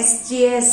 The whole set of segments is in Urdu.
SJS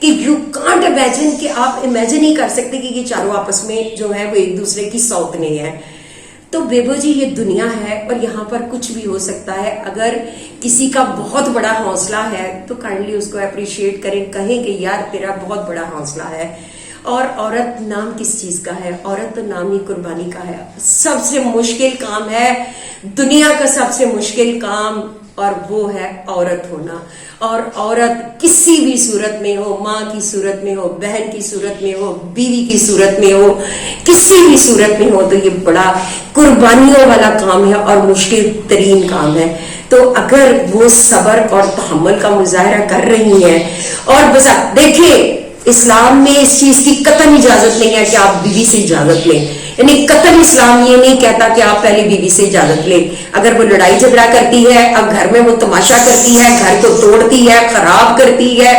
کہ یو کانٹ امیجن، کہ آپ امیجن ہی کر سکتے کہ یہ چاروں آپس میں جو ہے وہ ایک دوسرے کی سوتنے ہیں. تو بیبو جی یہ دنیا ہے اور یہاں پر کچھ بھی ہو سکتا ہے. اگر کسی کا بہت بڑا حوصلہ ہے تو کائنڈلی اس کو اپریشیٹ کریں، کہیں کہ یار تیرا بہت بڑا حوصلہ ہے. اور عورت نام کس چیز کا ہے؟ عورت تو نام ہی قربانی کا ہے. سب سے مشکل کام ہے دنیا کا، سب سے مشکل کام، اور وہ ہے عورت ہونا. اور عورت کسی بھی صورت میں ہو، ماں کی صورت میں ہو، بہن کی صورت میں ہو، بیوی کی صورت میں ہو، کسی بھی صورت میں ہو، تو یہ بڑا قربانیوں والا کام ہے اور مشکل ترین کام ہے. تو اگر وہ صبر اور تحمل کا مظاہرہ کر رہی ہیں، اور بس دیکھیں اسلام میں اس چیز کی قطعاً اجازت نہیں ہے کہ آپ بیوی سے اجازت لیں. یعنی قطعاً اسلام یہ نہیں کہتا کہ آپ پہلے بیوی سے اجازت لیں. اگر وہ لڑائی جھگڑا کرتی ہے، اب گھر میں وہ تماشا کرتی ہے، گھر کو توڑتی ہے، خراب کرتی ہے،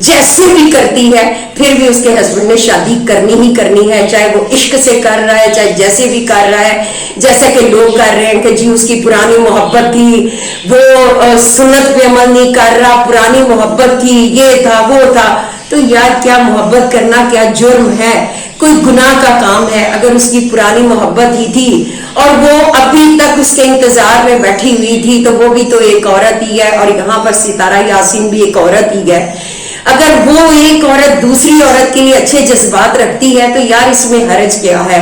جیسے بھی کرتی ہے، پھر بھی اس کے ہسبینڈ نے شادی کرنی ہی کرنی ہے، چاہے وہ عشق سے کر رہا ہے، چاہے جیسے بھی کر رہا ہے. جیسا کہ لوگ کر رہے ہیں کہ جی اس کی پرانی محبت تھی، وہ سنت پہ عمل نہیں کر رہا، پرانی محبت تھی، یہ تھا وہ تھا. تو یار کیا محبت کرنا کیا جرم ہے؟ کوئی گناہ کا کام ہے؟ اگر اس کی پرانی محبت ہی تھی اور وہ ابھی تک اس کے انتظار میں بیٹھی ہوئی تھی، تو وہ بھی تو ایک عورت ہی ہے. اور یہاں پر ستارہ یاسین بھی ایک عورت ہی ہے. اگر وہ ایک عورت دوسری عورت کے لیے اچھے جذبات رکھتی ہے تو یار اس میں حرج کیا ہے؟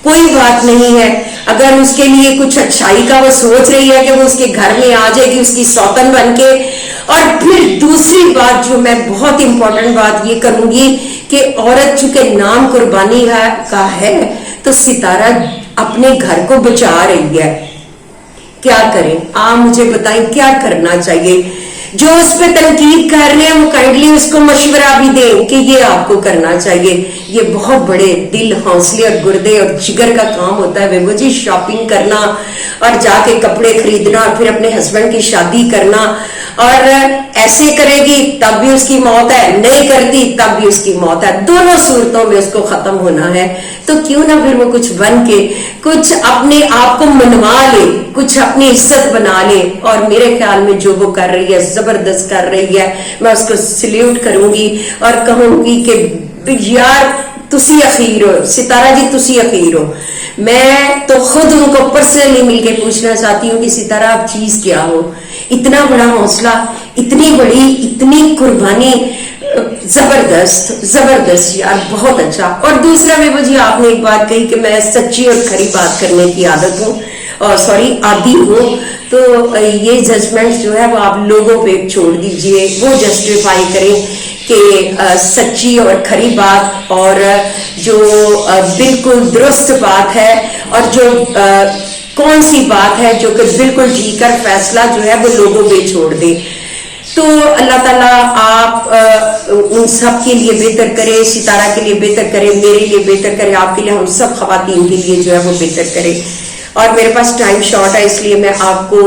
کوئی بات نہیں ہے. اگر اس کے لیے کچھ اچھائی کا وہ سوچ رہی ہے کہ وہ اس کے گھر میں آ جائے گی اس کی سوتن بن کے. اور پھر دوسری بات جو میں بہت امپورٹنٹ بات یہ کروں گی کہ عورت چونکہ نام قربانی کا ہے، تو ستارہ اپنے گھر کو بچا رہی ہے. کیا کریں آپ مجھے بتائیں کیا کرنا چاہیے؟ جو اس پہ تنقید کر رہے ہیں وہ کائنڈلی اس کو مشورہ بھی دیں کہ یہ آپ کو کرنا چاہیے. یہ بہت بڑے دل، حوصلے اور گردے اور جگر کا کام ہوتا ہے وہ جی، شاپنگ کرنا اور جا کے کپڑے خریدنا اور پھر اپنے ہسبینڈ کی شادی کرنا. اور ایسے کرے گی تب بھی اس کی موت ہے، نہیں کرتی تب بھی اس کی موت ہے. دونوں صورتوں میں اس کو ختم ہونا ہے. تو کیوں نہ پھر وہ کچھ بن کے کچھ اپنے آپ کو منوا لے، کچھ اپنی عزت بنا لے. اور میرے خیال میں جو وہ کر رہی ہے زبردست کر رہی ہے. میں اس کو سلیوٹ کروں گی اور کہوں گی کہ یار تسی اخیر ہو، ستارہ جی تسی اخیر ہو. میں تو خود ان کو پرسنلی مل کے پوچھنا چاہتی ہوں کہ ستارہ آپ چیز کیا ہو؟ اتنا بڑا حوصلہ، اتنی بڑی، اتنی قربانی، زبردست زبردست یار، بہت اچھا. اور دوسرا بھی مجھے آپ نے ایک بات کہی کہ میں سچی اور کھری بات کرنے کی عادت ہوں، اور سوری عادی ہوں. تو یہ ججمنٹ جو ہے وہ آپ لوگوں پہ چھوڑ دیجئے، وہ جسٹیفائی کریں کہ سچی اور کھری بات اور جو بالکل درست بات ہے اور جو کون سی بات ہے جو کہ بالکل ٹھیک ہے، فیصلہ جو ہے وہ لوگوں پہ چھوڑ دیں. تو اللہ تعالیٰ آپ ان سب کے لیے بہتر کرے، ستارہ کے لیے بہتر کرے، میرے لیے بہتر کرے، آپ کے لیے، ہم سب خواتین کے لیے جو ہے وہ بہتر کرے. اور میرے پاس ٹائم شارٹ ہے، اس لیے میں آپ کو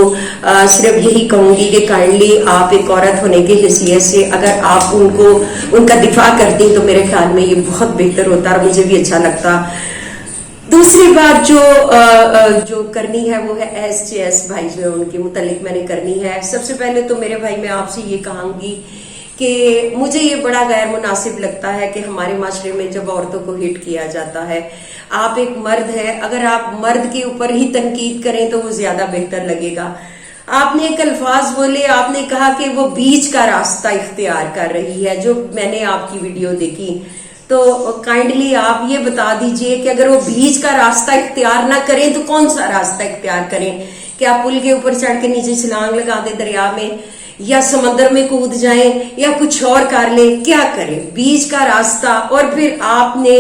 صرف یہی کہوں گی کہ کائنڈلی آپ ایک عورت ہونے کی حیثیت سے اگر آپ ان کا دفاع کرتی تو میرے خیال میں یہ بہت بہتر ہوتا اور مجھے بھی اچھا لگتا. دوسری بات جو کرنی ہے وہ ہے ایس جے ایس بھائی جو ان کے متعلق میں نے کرنی ہے. سب سے پہلے تو میرے بھائی میں آپ سے یہ کہوں گی کہ مجھے یہ بڑا غیر مناسب لگتا ہے کہ ہمارے معاشرے میں جب عورتوں کو ہٹ کیا جاتا ہے. آپ ایک مرد ہیں، اگر آپ مرد کے اوپر ہی تنقید کریں تو وہ زیادہ بہتر لگے گا. آپ نے ایک الفاظ بولے، آپ نے کہا کہ وہ بیچ کا راستہ اختیار کر رہی ہے. جو میں نے آپ کی ویڈیو دیکھی تو کائنڈلی آپ یہ بتا دیجئے کہ اگر وہ بیچ کا راستہ اختیار نہ کریں تو کون سا راستہ اختیار کریں؟ کہ آپ پل کے اوپر چڑھ کے نیچے چھلانگ لگا دیں دریا میں، یا سمندر میں کود جائیں، یا کچھ اور کر لیں؟ کیا کریں؟ بیچ کا راستہ. اور پھر آپ نے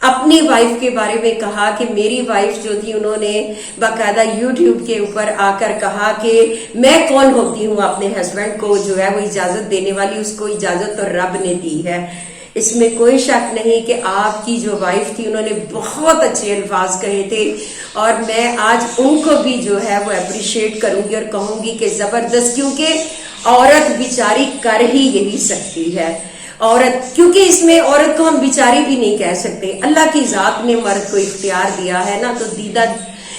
اپنی وائف کے بارے میں کہا کہ میری وائف جو تھی انہوں نے باقاعدہ یوٹیوب کے اوپر آ کر کہا کہ میں کون ہوتی ہوں اپنے ہسبینڈ کو جو ہے وہ اجازت دینے والی، اس کو اجازت تو رب نے دی ہے. اس میں کوئی شک نہیں کہ آپ کی جو وائف تھی انہوں نے بہت اچھے الفاظ کہے تھے، اور میں آج ان کو بھی جو ہے وہ اپریشیٹ کروں گی اور کہوں گی کہ زبردست. کیونکہ عورت بیچاری کر ہی یہی سکتی ہے. عورت، کیونکہ اس میں عورت کو ہم بیچاری بھی نہیں کہہ سکتے، اللہ کی ذات نے مرد کو اختیار دیا ہے نا. تو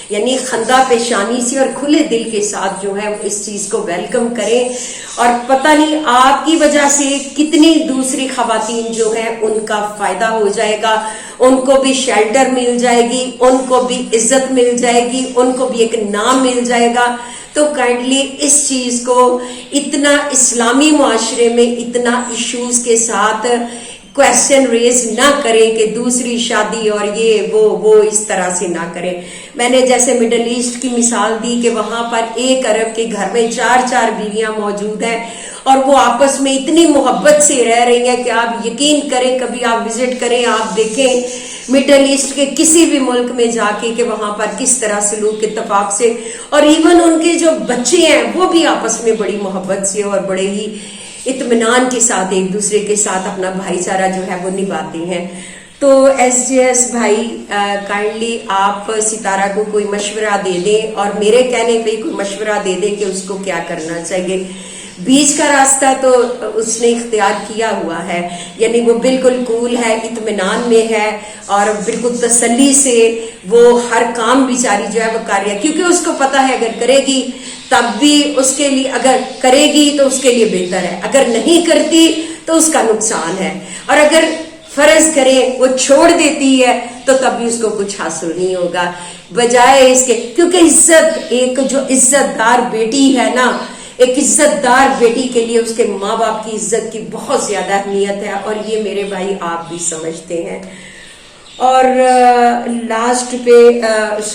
یعنی خندہ پیشانی سے اور کھلے دل کے ساتھ جو ہے اس چیز کو ویلکم کریں، اور پتہ نہیں آپ کی وجہ سے کتنی دوسری خواتین جو ہیں ان کا فائدہ ہو جائے گا، ان کو بھی شیلٹر مل جائے گی، ان کو بھی عزت مل جائے گی، ان کو بھی ایک نام مل جائے گا۔ تو کائنڈلی اس چیز کو اتنا اسلامی معاشرے میں اتنا ایشوز کے ساتھ کویسچن ریز نہ کریں کہ دوسری شادی اور یہ وہ اس طرح سے نہ کریں۔ میں نے جیسے مڈل ایسٹ کی مثال دی کہ وہاں پر ایک عرب کے گھر میں 4 بیویاں موجود ہیں اور وہ آپس میں اتنی محبت سے رہ رہی ہیں کہ آپ یقین کریں، کبھی آپ وزٹ کریں، آپ دیکھیں مڈل ایسٹ کے کسی بھی ملک میں جا کے کہ وہاں پر کس طرح سلوک اتفاق سے، اور ایون ان کے جو بچے ہیں وہ بھی آپس میں بڑی محبت سے اور بڑے ہی اطمینان کے ساتھ ایک دوسرے کے ساتھ اپنا بھائی چارہ جو ہے وہ نبھاتے ہیں۔ تو ایس جے ایس بھائی کائنڈلی آپ ستارہ کو کوئی مشورہ دے دیں، اور میرے کہنے پہ کوئی مشورہ دے دیں کہ اس کو کیا کرنا چاہیے۔ بیچ کا راستہ تو اس نے اختیار کیا ہوا ہے، یعنی وہ بالکل کول ہے، اطمینان میں ہے، اور بالکل تسلی سے وہ ہر کام بیچاری جو ہے وہ کر رہی ہے، کیونکہ اس کو پتا ہے اگر کرے گی تب بھی اس کے لیے، اگر کرے گی تو اس کے لیے بہتر ہے، اگر نہیں کرتی تو اس کا نقصان ہے، اور اگر فرض کرے وہ چھوڑ دیتی ہے تو تب بھی اس کو کچھ حاصل نہیں ہوگا، بجائے اس کے، کیونکہ عزت، ایک جو عزت دار بیٹی ہے نا، ایک عزت دار بیٹی کے لیے اس کے ماں باپ کی عزت کی بہت زیادہ اہمیت ہے، اور یہ میرے بھائی آپ بھی سمجھتے ہیں۔ اور لاسٹ پہ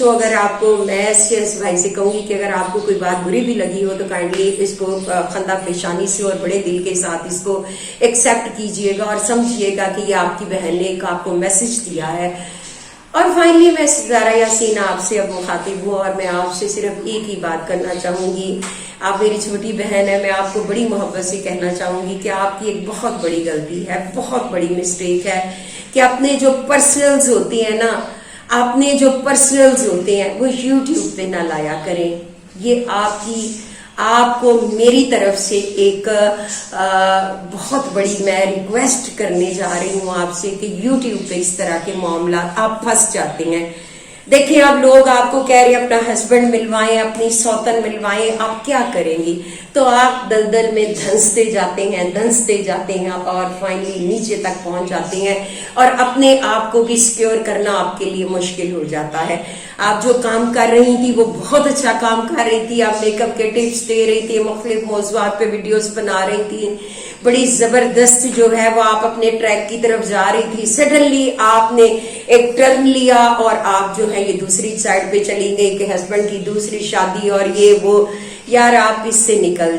اگر آپ کو، میں اس بھائی سے کہوں گی کہ اگر آپ کو کوئی بات بری بھی لگی ہو تو کائنڈلی اس کو خندہ پیشانی سے اور بڑے دل کے ساتھ اس کو ایکسیپٹ کیجئے گا، اور سمجھیے گا کہ یہ آپ کی بہن نے ایک آپ کو میسج دیا ہے۔ اور فائنلی میں ستارہ یاسین آپ سے اب مخاطب ہوں، اور میں آپ سے صرف ایک ہی بات کرنا چاہوں گی، آپ میری چھوٹی بہن ہے، میں آپ کو بڑی محبت سے کہنا چاہوں گی کہ آپ کی ایک بہت بڑی غلطی ہے، بہت بڑی مسٹیک ہے کہ اپنے جو پرسنلز ہوتے ہیں نا، اپنے جو پرسنلز ہوتے ہیں وہ یوٹیوب پہ نہ لایا کریں۔ یہ آپ کو میری طرف سے ایک بہت بڑی میں ریکویسٹ کرنے جا رہی ہوں آپ سے کہ یوٹیوب پہ اس طرح کے معاملات آپ پھنس جاتے ہیں۔ دیکھیں آپ لوگ آپ کو کہہ رہے ہیں اپنا ہسبینڈ ملوائیں، اپنی سوتن ملوائیں، آپ کیا کریں گی؟ تو آپ دلدل میں دھنستے جاتے ہیں اور فائنلی نیچے تک پہنچ جاتے ہیں، اور اپنے آپ کو بھی سیکیور کرنا آپ کے لیے مشکل ہو جاتا ہے۔ آپ جو کام کر رہی تھی وہ بہت اچھا کام کر رہی تھی، آپ میک اپ کے ٹپس دے رہی تھی، مختلف موضوعات پہ ویڈیوز بنا رہی تھی، بڑی زبردست جو ہے وہ آپ اپنے ٹریک کی طرف جا رہی تھی، سڈنلی آپ نے ایک ٹرن لیا اور آپ جو ہے یہ دوسری سائڈ پہ چلی گئی کہ ہسبینڈ کی دوسری شادی اور یہ وہ۔ یار آپ اس سے نکل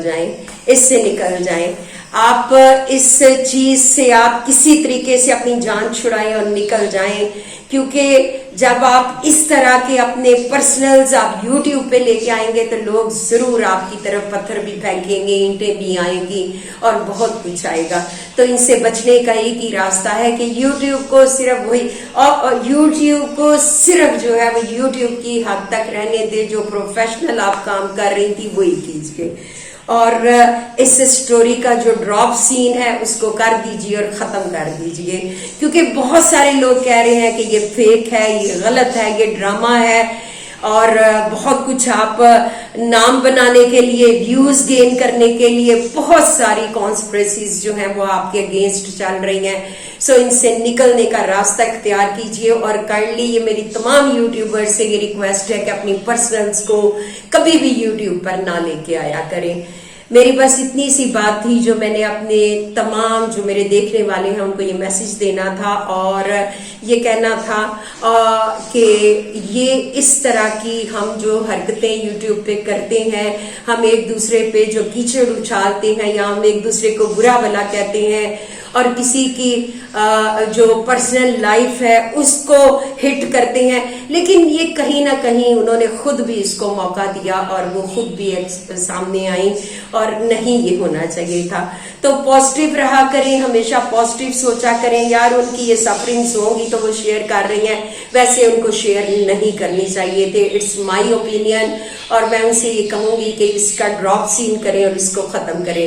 جائیں، آپ اس چیز سے آپ کسی طریقے سے اپنی جان چھڑائیں اور نکل جائیں، کیونکہ جب آپ اس طرح کے اپنے پرسنلز آپ یوٹیوب پہ لے کے آئیں گے تو لوگ ضرور آپ کی طرف پتھر بھی پھینکیں گے، اینٹیں بھی آئیں گی اور بہت کچھ آئے گا۔ تو ان سے بچنے کا ایک ہی راستہ ہے کہ یوٹیوب کو صرف جو ہے وہ یوٹیوب کی حد تک رہنے دے، جو پروفیشنل آپ کام کر رہی تھی وہی کیجیے، اور اس سٹوری کا جو ڈراپ سین ہے اس کو کر دیجئے اور ختم کر دیجئے، کیونکہ بہت سارے لوگ کہہ رہے ہیں کہ یہ فیک ہے، یہ غلط ہے، یہ ڈرامہ ہے، اور بہت کچھ آپ نام بنانے کے لیے، ویوز گین کرنے کے لیے بہت ساری کانسپریسیز جو ہیں وہ آپ کے اگینسٹ چل رہی ہیں۔ سو ان سے نکلنے کا راستہ اختیار کیجئے، اور کائنڈلی یہ میری تمام یوٹیوبر سے یہ ریکویسٹ ہے کہ اپنی پرسنلز کو کبھی بھی یوٹیوب پر نہ لے کے آیا کریں۔ میری بس اتنی سی بات تھی جو میں نے اپنے تمام جو میرے دیکھنے والے ہیں ان کو یہ میسج دینا تھا، اور یہ کہنا تھا کہ یہ اس طرح کی ہم جو حرکتیں یوٹیوب پہ کرتے ہیں، ہم ایک دوسرے پہ جو کیچڑ اچھالتے ہیں یا ہم ایک دوسرے کو برا بھلا کہتے ہیں اور کسی کی جو پرسنل لائف ہے اس کو ہٹ کرتے ہیں، لیکن یہ کہیں نہ کہیں انہوں نے خود بھی اس کو موقع دیا اور وہ خود بھی سامنے آئیں، اور نہیں یہ ہونا چاہیے تھا۔ تو پازیٹیو رہا کریں، ہمیشہ پازیٹیو سوچا کریں۔ یار ان کی یہ سفرنگز ہوں گی تو وہ شیئر کر رہی ہیں، ویسے ان کو شیئر نہیں کرنی چاہیے تھے، اٹس مائی اوپینین، اور میں ان سے یہ کہوں گی کہ اس کا ڈراپ سین کریں اور اس کو ختم کریں۔